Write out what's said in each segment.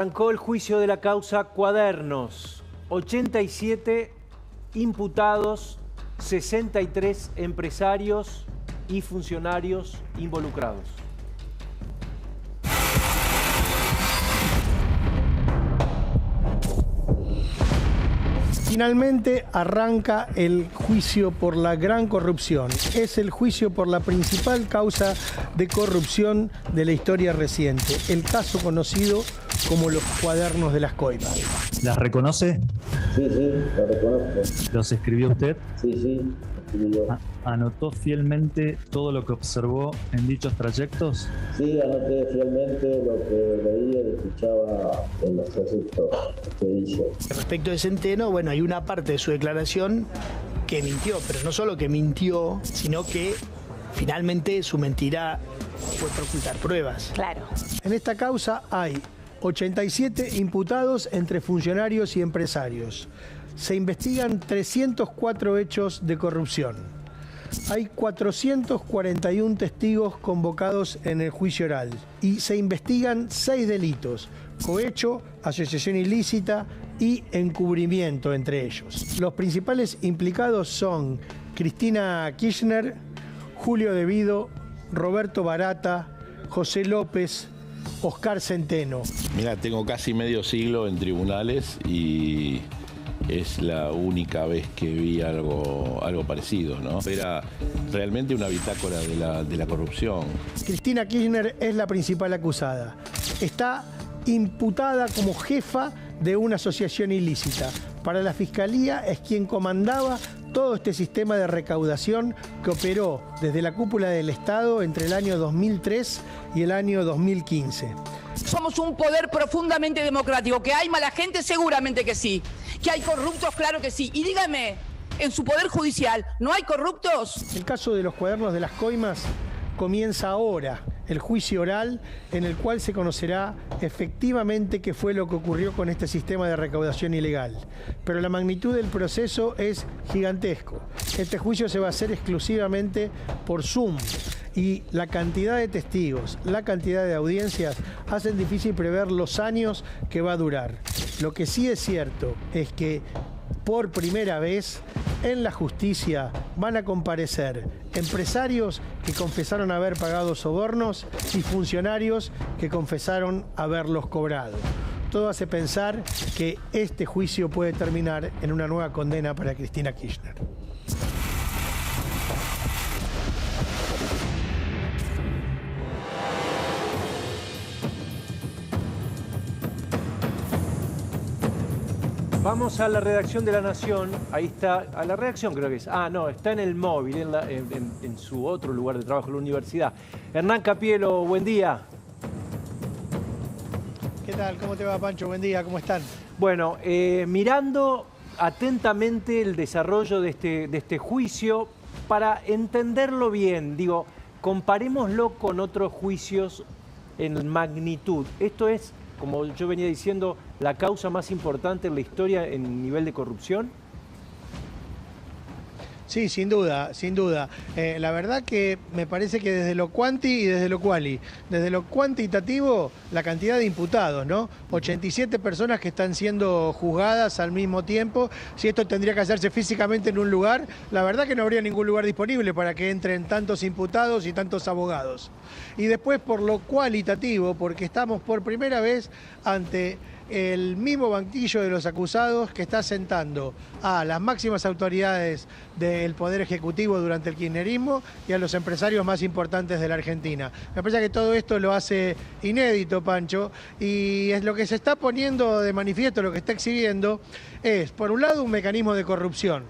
Arrancó el juicio de la causa Cuadernos. 87 imputados, 63 empresarios y funcionarios involucrados. Finalmente arranca el juicio por la gran corrupción. Es el juicio por la principal causa de corrupción de la historia reciente, el caso conocido como los Cuadernos de las Coimas. ¿Las reconoce? Sí, lo reconozco. ¿Los escribió usted? Sí, escribí yo. ¿Anotó fielmente todo lo que observó en dichos trayectos? Sí, anoté fielmente lo que leía y escuchaba en los trayectos que hizo. Respecto de Centeno, bueno, hay una parte de su declaración que mintió, pero no solo que mintió, sino que finalmente su mentira fue para ocultar pruebas. Claro. En esta causa hay 87 imputados entre funcionarios y empresarios. Se investigan 304 hechos de corrupción. Hay 441 testigos convocados en el juicio oral y se investigan 6 delitos: cohecho, asociación ilícita y encubrimiento entre ellos. Los principales implicados son Cristina Kirchner, Julio De Vido, Roberto Barata, José López, Oscar Centeno. Mira, tengo casi medio siglo en tribunales y es la única vez que vi algo parecido, ¿no? Era realmente una bitácora de la corrupción. Cristina Kirchner es la principal acusada. Está imputada como jefa de una asociación ilícita. Para la Fiscalía es quien comandaba todo este sistema de recaudación que operó desde la cúpula del Estado entre el año 2003 y el año 2015. Somos un poder profundamente democrático. ¿Que hay mala gente? Seguramente que sí. ¿Que hay corruptos? Claro que sí. Y dígame, en su poder judicial, ¿no hay corruptos? El caso de los Cuadernos de las Coimas comienza ahora, el juicio oral en el cual se conocerá efectivamente qué fue lo que ocurrió con este sistema de recaudación ilegal. Pero la magnitud del proceso es gigantesco. Este juicio se va a hacer exclusivamente por Zoom y la cantidad de testigos, la cantidad de audiencias hacen difícil prever los años que va a durar. Lo que sí es cierto es que por primera vez en la justicia van a comparecer empresarios que confesaron haber pagado sobornos y funcionarios que confesaron haberlos cobrado. Todo hace pensar que este juicio puede terminar en una nueva condena para Cristina Kirchner. Vamos a la redacción de La Nación. Ahí está, a la redacción creo que es. Ah, no, está en el móvil, en su otro lugar de trabajo, en la universidad. Hernán Capielo, buen día. ¿Qué tal? ¿Cómo te va, Pancho? Buen día, ¿cómo están? Bueno, mirando atentamente el desarrollo de este juicio, para entenderlo bien, digo, comparémoslo con otros juicios en magnitud. Esto es, como yo venía diciendo, la causa más importante en la historia en nivel de corrupción. Sí, sin duda, sin duda. La verdad que me parece que desde lo cuanti y desde lo quali. Desde lo cuantitativo, la cantidad de imputados, ¿no? 87 personas que están siendo juzgadas al mismo tiempo. Si esto tendría que hacerse físicamente en un lugar, la verdad que no habría ningún lugar disponible para que entren tantos imputados y tantos abogados. Y después por lo cualitativo, porque estamos por primera vez ante el mismo banquillo de los acusados que está sentando a las máximas autoridades del Poder Ejecutivo durante el kirchnerismo y a los empresarios más importantes de la Argentina. Me parece que todo esto lo hace inédito, Pancho, y es lo que se está poniendo de manifiesto, lo que está exhibiendo, es, por un lado, un mecanismo de corrupción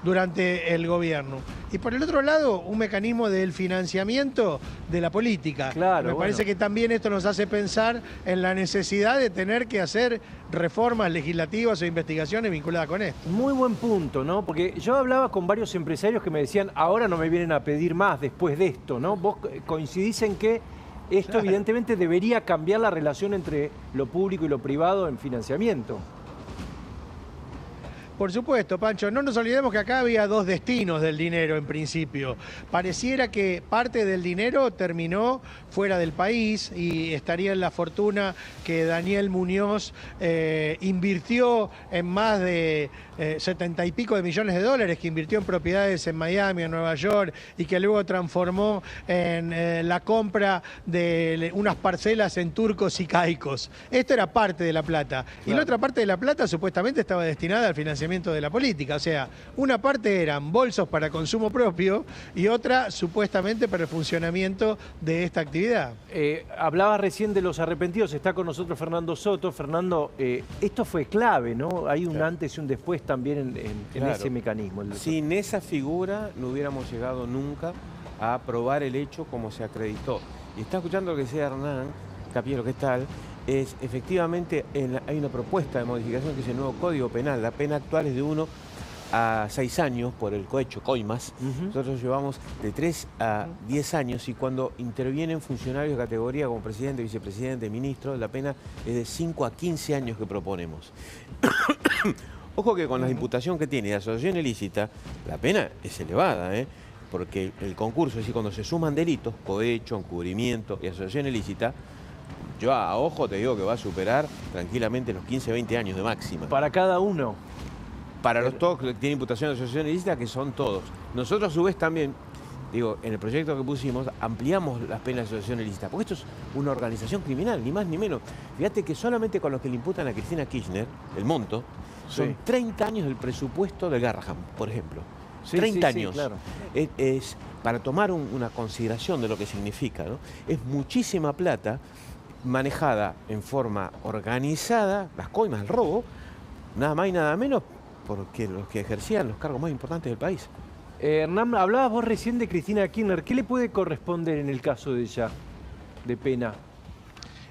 durante el gobierno. Y por el otro lado, un mecanismo del financiamiento de la política. Claro, Me parece que también esto nos hace pensar en la necesidad de tener que hacer reformas legislativas o investigaciones vinculadas con esto. Muy buen punto, ¿no? Porque yo hablaba con varios empresarios que me decían, ahora no me vienen a pedir más después de esto, ¿no? Vos coincidís en que esto claro, evidentemente debería cambiar la relación entre lo público y lo privado en financiamiento. Por supuesto, Pancho. No nos olvidemos que acá había dos destinos del dinero en principio. Pareciera que parte del dinero terminó fuera del país y estaría en la fortuna que Daniel Muñoz invirtió en más de 70 y pico de millones de dólares, que invirtió en propiedades en Miami, en Nueva York, y que luego transformó en la compra de unas parcelas en Turcos y Caicos. Esto era parte de la plata. Claro. Y la otra parte de la plata supuestamente estaba destinada al financiamiento de la política. O sea, una parte eran bolsos para consumo propio y otra supuestamente para el funcionamiento de esta actividad. Hablaba recién de los arrepentidos, está con nosotros Fernando Soto. Fernando, esto fue clave, ¿no? Hay un antes y un después también en ese mecanismo. Sin esa figura no hubiéramos llegado nunca a probar el hecho como se acreditó. Y está escuchando lo que decía Hernán Capiero, ¿qué tal? Es efectivamente hay una propuesta de modificación que es el nuevo Código Penal. La pena actual es de 1 a 6 años por el cohecho, coimas. Nosotros llevamos de 3 a 10 años y cuando intervienen funcionarios de categoría como presidente, vicepresidente, ministro, la pena es de 5 a 15 años que proponemos. Ojo que con la imputación que tiene de asociación ilícita, la pena es elevada, porque el concurso, es decir, cuando se suman delitos, cohecho, encubrimiento y asociación ilícita, yo a ojo te digo que va a superar tranquilamente los 15, 20 años de máxima. ¿Para cada uno? Para los todos que tienen imputación de asociación ilícita, que son todos. Nosotros a su vez también, digo, en el proyecto que pusimos, ampliamos las penas de asociación ilícita, porque esto es una organización criminal, ni más ni menos. Fíjate que solamente con lo que le imputan a Cristina Kirchner, el monto, son 30 años del presupuesto de Garrahan, por ejemplo. 30 años. Sí, claro. Es para tomar una consideración de lo que significa, ¿no? Es muchísima plata manejada en forma organizada, las coimas, el robo, nada más y nada menos, porque los que ejercían los cargos más importantes del país. Hernán, hablabas vos recién de Cristina Kirchner. ¿Qué le puede corresponder en el caso de ella, de pena?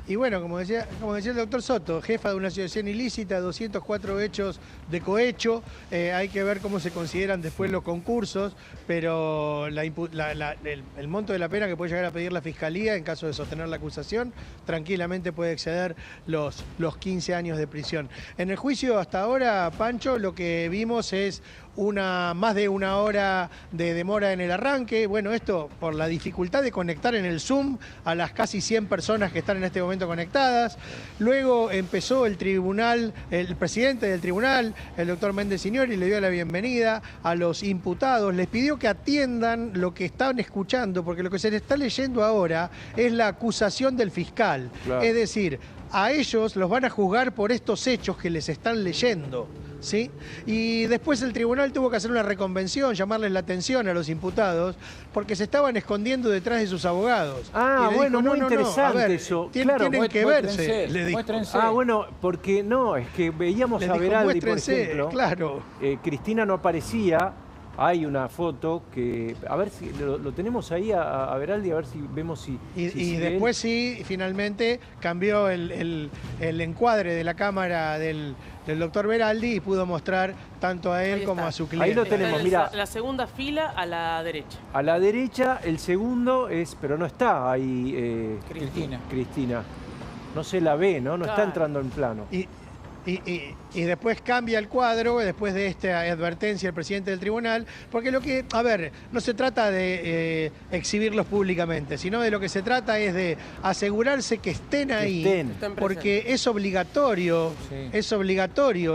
Y bueno, como decía el doctor Soto, jefa de una asociación ilícita, 204 hechos de cohecho, hay que ver cómo se consideran después los concursos, pero el monto de la pena que puede llegar a pedir la Fiscalía en caso de sostener la acusación, tranquilamente puede exceder los 15 años de prisión. En el juicio hasta ahora, Pancho, lo que vimos es más de una hora de demora en el arranque. Bueno, esto por la dificultad de conectar en el Zoom a las casi 100 personas que están en este momento conectadas. Luego empezó el tribunal, el presidente del tribunal, el doctor Méndez Signori, le dio la bienvenida a los imputados, les pidió que atiendan lo que estaban escuchando, porque lo que se les está leyendo ahora es la acusación del fiscal. Claro. Es decir, a ellos los van a juzgar por estos hechos que les están leyendo. ¿Sí? Y después el tribunal tuvo que hacer una reconvención, llamarles la atención a los imputados, porque se estaban escondiendo detrás de sus abogados. Ah, bueno, muy interesante ver, eso. Tienen que verse, le dijo. Ah, bueno, porque no, es que veíamos a Veraldi, por ejemplo. Claro. Cristina no aparecía. Hay una foto que, a ver si lo tenemos ahí a Veraldi, a ver si vemos si... Y después sí, finalmente cambió el encuadre de la cámara del doctor Veraldi y pudo mostrar tanto a él como a su cliente. Ahí lo tenemos, mira. La segunda fila a la derecha. A la derecha, el segundo es, pero no está ahí Cristina. No se la ve, ¿no? No claro. Está entrando en plano. Y después cambia el cuadro, después de esta advertencia del presidente del tribunal, porque a ver, no se trata de exhibirlos públicamente, sino de lo que se trata es de asegurarse que estén ahí, porque es obligatorio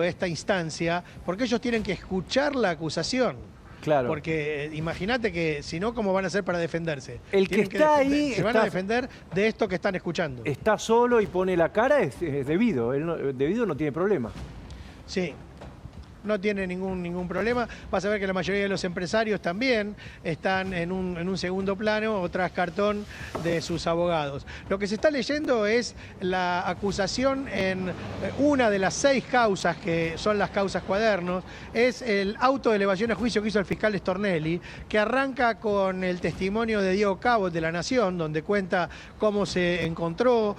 esta instancia, porque ellos tienen que escuchar la acusación. Claro. Porque imagínate que si no, ¿cómo van a hacer para defenderse? El que está ahí... Se van a defender de esto que están escuchando. Está solo y pone la cara, es debido. Debido no tiene problema. Sí. No tiene ningún problema. Vas a ver que la mayoría de los empresarios también están en un segundo plano o tras cartón de sus abogados. Lo que se está leyendo es la acusación en una de las 6 causas que son las causas cuadernos. Es el auto de elevación a juicio que hizo el fiscal Stornelli, que arranca con el testimonio de Diego Cabot de La Nación, donde cuenta cómo se encontró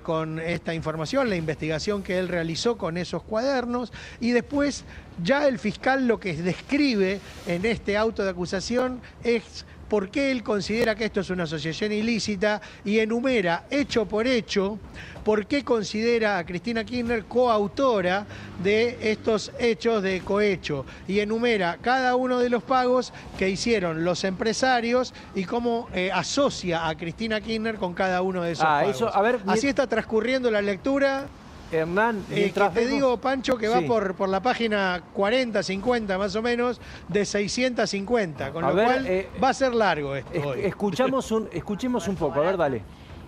con esta información, la investigación que él realizó con esos cuadernos, y después ya el fiscal lo que describe en este auto de acusación es por qué él considera que esto es una asociación ilícita y enumera hecho por hecho por qué considera a Cristina Kirchner coautora de estos hechos de cohecho y enumera cada uno de los pagos que hicieron los empresarios y cómo asocia a Cristina Kirchner con cada uno de esos pagos. Eso, a ver, así está transcurriendo la lectura. Hernán, Que te digo, Pancho, que va por la página 40, 50 más o menos, de 650, con lo cual va a ser largo esto hoy. Escuchemos un poco, a ver, dale.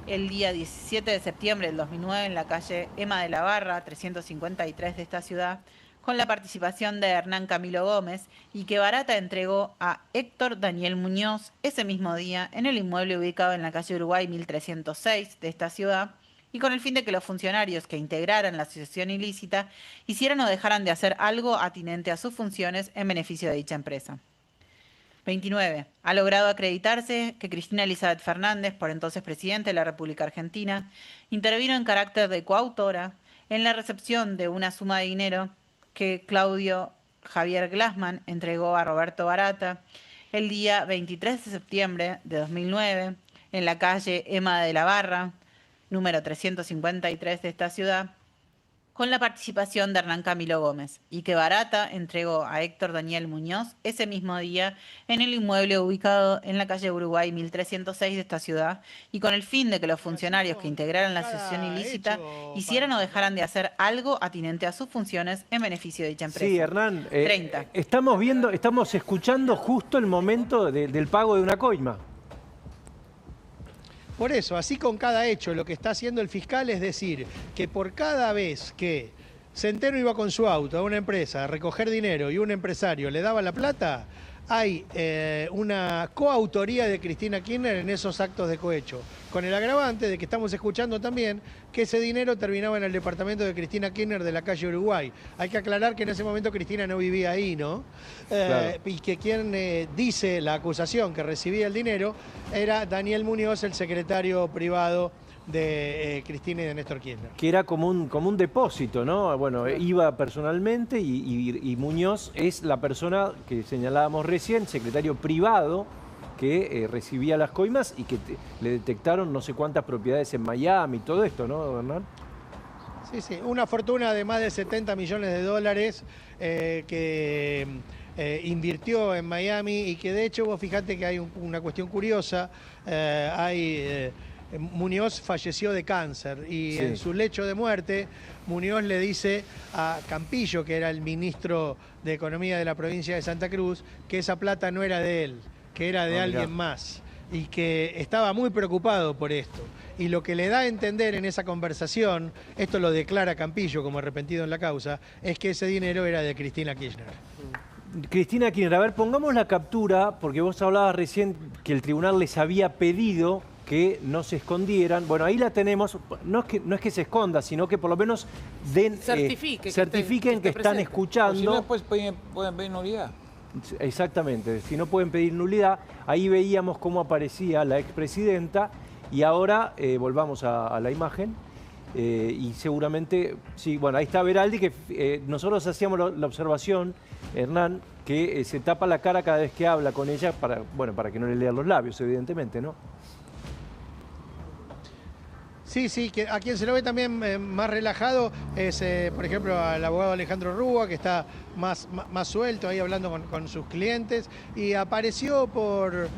El día 17 de septiembre del 2009 en la calle Ema de la Barra, 353 de esta ciudad, con la participación de Hernán Camilo Gómez, y que Barata entregó a Héctor Daniel Muñoz ese mismo día en el inmueble ubicado en la calle Uruguay 1306 de esta ciudad, y con el fin de que los funcionarios que integraran la asociación ilícita hicieran o dejaran de hacer algo atinente a sus funciones en beneficio de dicha empresa. 29. Ha logrado acreditarse que Cristina Elizabeth Fernández, por entonces presidente de la República Argentina, intervino en carácter de coautora en la recepción de una suma de dinero que Claudio Javier Glassman entregó a Roberto Barata el día 23 de septiembre de 2009 en la calle Ema de la Barra, número 353 de esta ciudad, con la participación de Hernán Camilo Gómez, y que Barata entregó a Héctor Daniel Muñoz ese mismo día en el inmueble ubicado en la calle Uruguay 1306 de esta ciudad, y con el fin de que los funcionarios que integraran la asociación ilícita hicieran o dejaran de hacer algo atinente a sus funciones en beneficio de dicha empresa. Sí, Hernán, 30. Estamos escuchando justo el momento del pago de una coima. Por eso, así con cada hecho, lo que está haciendo el fiscal es decir que por cada vez que Centeno iba con su auto a una empresa a recoger dinero y un empresario le daba la plata, hay una coautoría de Cristina Kirchner en esos actos de cohecho, con el agravante de que estamos escuchando también que ese dinero terminaba en el departamento de Cristina Kirchner de la calle Uruguay. Hay que aclarar que en ese momento Cristina no vivía ahí, ¿no? Claro. Y que quien dice la acusación que recibía el dinero era Daniel Muñoz, el secretario privado de Cristina y de Néstor Kirchner. Que era como un depósito, ¿no? Bueno, iba personalmente y Muñoz es la persona que señalábamos recién, secretario privado, que recibía las coimas y que le detectaron no sé cuántas propiedades en Miami, todo esto, ¿no, Hernán? Sí, sí, una fortuna de más de 70 millones de dólares que invirtió en Miami y que de hecho vos fijate que hay una cuestión curiosa, Muñoz falleció de cáncer y en su lecho de muerte Muñoz le dice a Campillo, que era el ministro de Economía de la provincia de Santa Cruz, que esa plata no era de él, que era de alguien más y que estaba muy preocupado por esto. Y lo que le da a entender en esa conversación, esto lo declara Campillo como arrepentido en la causa, es que ese dinero era de Cristina Kirchner. Cristina Kirchner, a ver, pongamos la captura, porque vos hablabas recién que el tribunal les había pedido que no se escondieran. Bueno, ahí la tenemos, no es que se esconda, sino que por lo menos certifiquen que están escuchando. O si no, después pueden pedir nulidad. Exactamente, si no pueden pedir nulidad, ahí veíamos cómo aparecía la expresidenta y ahora volvamos a la imagen y seguramente, sí, bueno, ahí está Veraldi, que nosotros hacíamos la observación, Hernán, que se tapa la cara cada vez que habla con ella para que no le lean los labios, evidentemente, ¿no? Sí, sí, que a quien se lo ve también más relajado es, por ejemplo, al abogado Alejandro Rúa, que está más suelto ahí hablando con sus clientes, y apareció por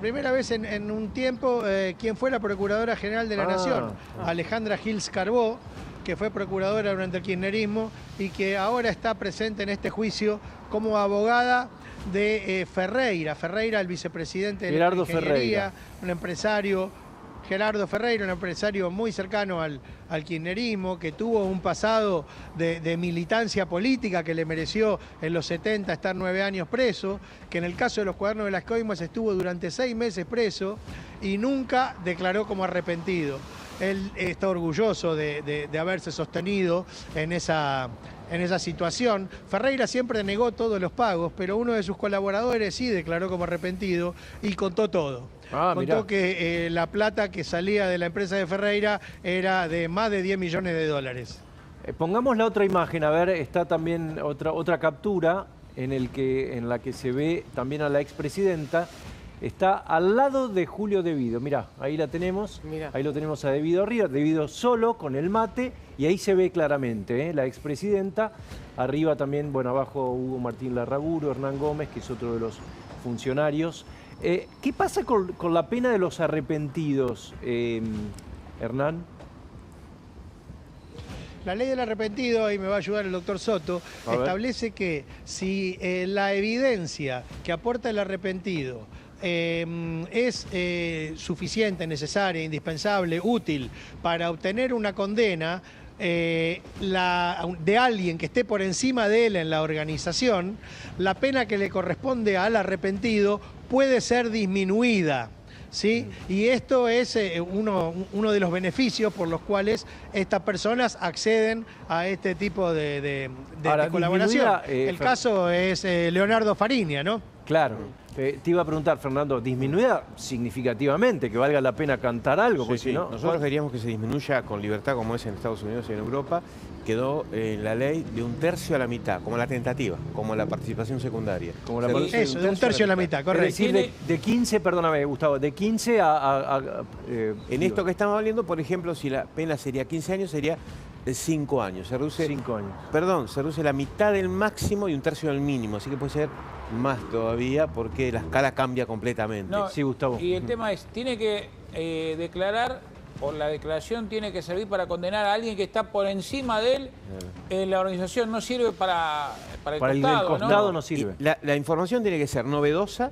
primera vez en un tiempo quien fue la Procuradora General de la Nación, Alejandra Gils Carbó, que fue procuradora durante el kirchnerismo y que ahora está presente en este juicio como abogada de Ferreira, el vicepresidente de la Ingeniería, un empresario. Gerardo Ferreira, un empresario muy cercano al kirchnerismo, que tuvo un pasado de militancia política que le mereció en los 70 estar 9 años preso, que en el caso de los cuadernos de las coimas estuvo durante 6 meses preso y nunca declaró como arrepentido. Él está orgulloso de haberse sostenido en esa situación. Ferreira siempre negó todos los pagos, pero uno de sus colaboradores sí declaró como arrepentido y contó todo. Contó que la plata que salía de la empresa de Ferreira era de más de 10 millones de dólares. Pongamos la otra imagen, a ver, está también otra captura en la que se ve también a la expresidenta está al lado de Julio Devido. Mirá, ahí la tenemos. Mirá. Ahí lo tenemos a Devido arriba, Devido solo con el mate y ahí se ve claramente, la expresidenta. Arriba también, bueno, abajo Hugo Martín Larraburu, Hernán Gómez, que es otro de los funcionarios. ¿Qué pasa con la pena de los arrepentidos, Hernán? La ley del arrepentido, y me va a ayudar el doctor Soto, establece que si la evidencia que aporta el arrepentido es suficiente, necesaria, indispensable, útil para obtener una condena de alguien que esté por encima de él en la organización, la pena que le corresponde al arrepentido puede ser disminuida. ¿Sí? Y esto es uno de los beneficios por los cuales estas personas acceden a este tipo de colaboración. El caso es Leonardo Fariña, ¿no? Claro. Te iba a preguntar, Fernando, ¿disminuida significativamente? Que valga la pena cantar algo, porque si no... Nosotros queríamos que se disminuya con libertad, como es en Estados Unidos y en Europa. Quedó en la ley de 1/3 a la mitad, como la tentativa, como la participación secundaria. Como la eso, de 1/3 a la mitad, correcto. Es decir, de 15, perdóname, Gustavo, de 15 en esto que estamos hablando, por ejemplo, si la pena sería 15 años, sería de 5 años. Se reduce 5 años. Perdón, se reduce la mitad del máximo y 1/3 del mínimo, así que puede ser más todavía porque la escala cambia completamente. No, sí, Gustavo. Y el tema es, tiene que declarar, o la declaración tiene que servir para condenar a alguien que está por encima de él. La organización no sirve para el para costado, el costado no sirve. La información tiene que ser novedosa,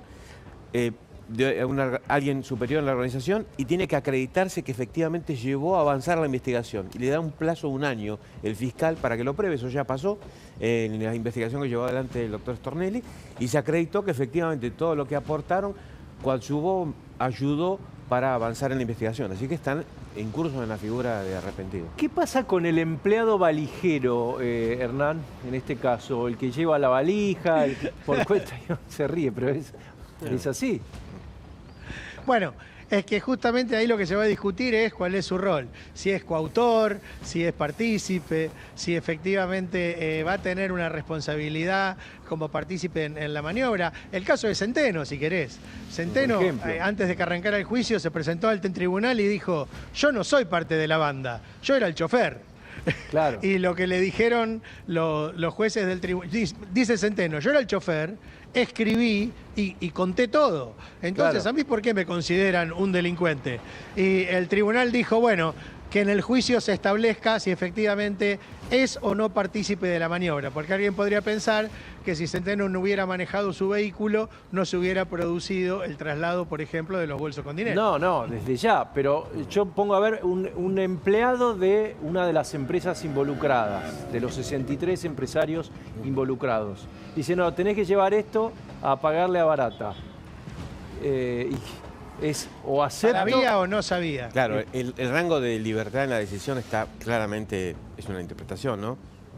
de alguien superior en la organización, y tiene que acreditarse que efectivamente llevó a avanzar la investigación. Y le da un plazo de 1 año el fiscal para que lo pruebe. Eso ya pasó en la investigación que llevó adelante el doctor Stornelli, y se acreditó que efectivamente todo lo que aportaron ayudó para avanzar en la investigación. Así que están en curso en la figura de arrepentido. ¿Qué pasa con el empleado valijero, Hernán, en este caso? El que lleva la valija, el que por cuenta, se ríe, pero es así. Bueno, es que justamente ahí lo que se va a discutir es cuál es su rol. Si es coautor, si es partícipe, si efectivamente va a tener una responsabilidad como partícipe en la maniobra. El caso de Centeno, si querés. Centeno, antes de que arrancara el juicio, se presentó ante el tribunal y dijo: yo no soy parte de la banda, yo era el chofer. Claro. Y lo que le dijeron los jueces del tribunal, dice Centeno, yo era el chofer, escribí y conté todo. Entonces, ¿a mí por qué me consideran un delincuente? Y el tribunal dijo, bueno, que en el juicio se establezca si efectivamente es o no partícipe de la maniobra. Porque alguien podría pensar que si Centeno no hubiera manejado su vehículo, no se hubiera producido el traslado, por ejemplo, de los bolsos con dinero. No, desde ya. Pero yo pongo a ver un empleado de una de las empresas involucradas, de los 63 empresarios involucrados. Dice, no, tenés que llevar esto a pagarle a Barata. Es o acepto... ¿Sabía o no sabía? Claro, el rango de libertad en la decisión está claramente, es una interpretación, ¿no?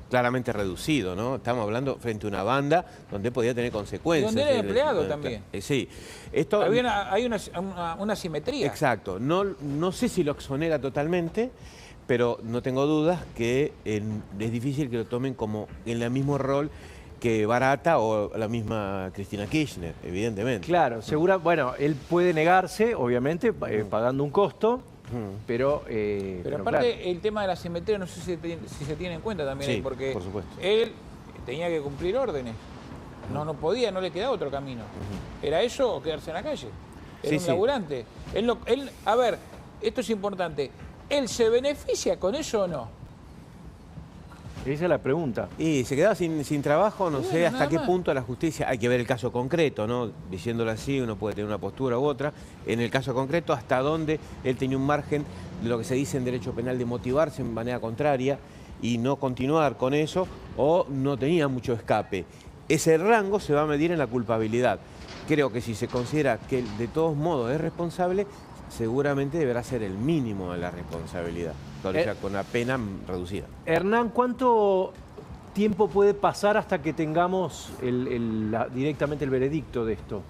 Claramente reducido, ¿no? Estamos hablando frente a una banda donde podía tener consecuencias. Y donde era empleado también. Sí. Esto, hay una simetría. Exacto. No sé si lo exonera totalmente, pero no tengo dudas que es difícil que lo tomen como en el mismo rol que Barata o la misma Cristina Kirchner, evidentemente. Claro, bueno, él puede negarse, obviamente, pagando un costo, pero aparte claro, el tema de la simetría no sé si se tiene en cuenta también, sí, porque por supuesto, él tenía que cumplir órdenes, no podía, no le quedaba otro camino. Era eso o quedarse en la calle. Era un laburante. A ver, esto es importante, ¿él se beneficia con eso o no? Esa es la pregunta. Y se quedaba sin trabajo, no sé hasta qué punto la justicia, hay que ver el caso concreto, ¿no? Diciéndolo así, uno puede tener una postura u otra. En el caso concreto, hasta dónde él tenía un margen de lo que se dice en derecho penal de motivarse en manera contraria y no continuar con eso, o no tenía mucho escape. Ese rango se va a medir en la culpabilidad. Creo que si se considera que él de todos modos es responsable, seguramente deberá ser el mínimo de la responsabilidad, o sea, con una pena reducida. Hernán, ¿cuánto tiempo puede pasar hasta que tengamos directamente el veredicto de esto?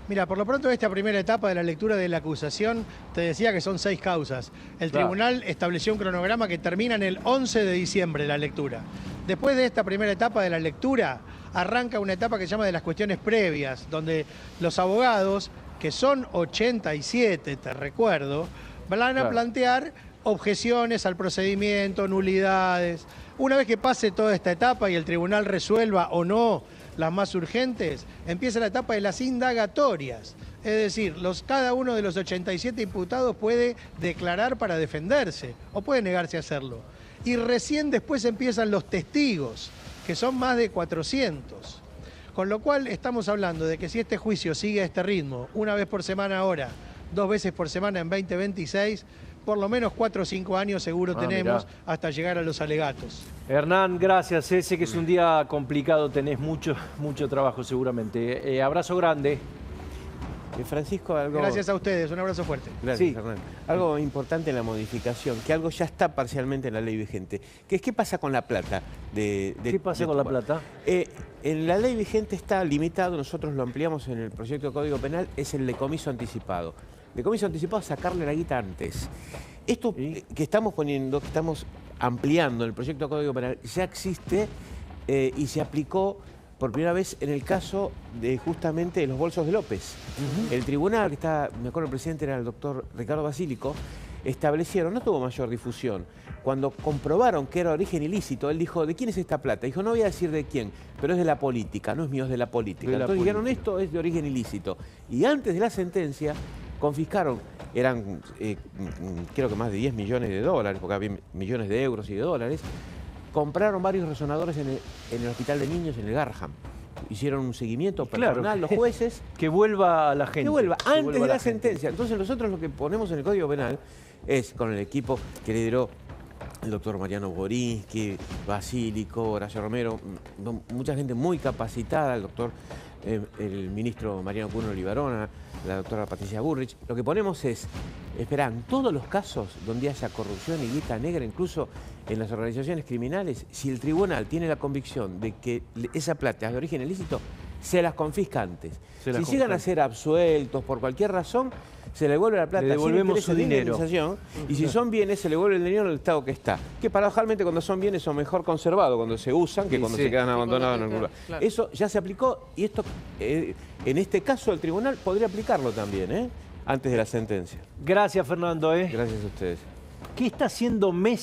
Mira, por lo pronto esta primera etapa de la lectura de la acusación, te decía que son 6 causas. El tribunal estableció un cronograma que termina en el 11 de diciembre la lectura. Después de esta primera etapa de la lectura, arranca una etapa que se llama de las cuestiones previas, donde los abogados, que son 87, te recuerdo, van a plantear objeciones al procedimiento, nulidades. Una vez que pase toda esta etapa y el tribunal resuelva o no las más urgentes, empieza la etapa de las indagatorias. Es decir, cada uno de los 87 imputados puede declarar para defenderse o puede negarse a hacerlo. Y recién después empiezan los testigos, que son más de 400. Con lo cual estamos hablando de que si este juicio sigue a este ritmo, una vez por semana ahora, 2 veces por semana en 2026, por lo menos 4 o 5 años seguro tenemos hasta llegar a los alegatos. Hernán, gracias. Sé que es un día complicado, tenés mucho trabajo seguramente. Abrazo grande. Francisco, algo... Gracias a ustedes, un abrazo fuerte. Gracias, Hernán. Algo importante en la modificación, que algo ya está parcialmente en la ley vigente, que es qué pasa con la plata. ¿Qué pasa con la plata? En la ley vigente está limitado, nosotros lo ampliamos en el proyecto de Código Penal, es el decomiso anticipado. Decomiso anticipado es sacarle la guita antes. Esto que estamos poniendo, que estamos ampliando en el proyecto de Código Penal, ya existe y se aplicó por primera vez en el caso de justamente de los bolsos de López. El tribunal, que está, me acuerdo el presidente era el doctor Ricardo Basílico, establecieron, no tuvo mayor difusión, cuando comprobaron que era de origen ilícito, él dijo, ¿de quién es esta plata? Dijo, no voy a decir de quién, pero es de la política, no es mío, es de la política. Entonces dijeron, esto es de origen ilícito. Y antes de la sentencia, confiscaron, eran creo que más de 10 millones de dólares, porque había millones de euros y de dólares, compraron varios resonadores en el hospital de niños en el Garham. Hicieron un seguimiento personal, los jueces. Que vuelva a la gente. Que vuelva antes de la sentencia. Entonces nosotros lo que ponemos en el Código Penal es, con el equipo que lideró el doctor Mariano Borinsky, Basílico, Horacio Romero, mucha gente muy capacitada, el doctor, el ministro Mariano Cuno Olivarona, la doctora Patricia Burrich. Lo que ponemos es, esperan todos los casos donde haya corrupción y guita negra, incluso en las organizaciones criminales, si el tribunal tiene la convicción de que esa plata es de origen ilícito, se las confisca antes. Si llegan a ser absueltos por cualquier razón, se le devuelve la plata, le devolvemos su dinero. Y si son bienes, se le devuelve el dinero al estado que está. Que paradojalmente cuando son bienes son mejor conservados, cuando se usan, que cuando se quedan abandonados en algún lugar. Claro. Eso ya se aplicó y esto, en este caso, el tribunal podría aplicarlo también, antes de la sentencia. Gracias, Fernando. Gracias a ustedes. ¿Qué está haciendo Messi?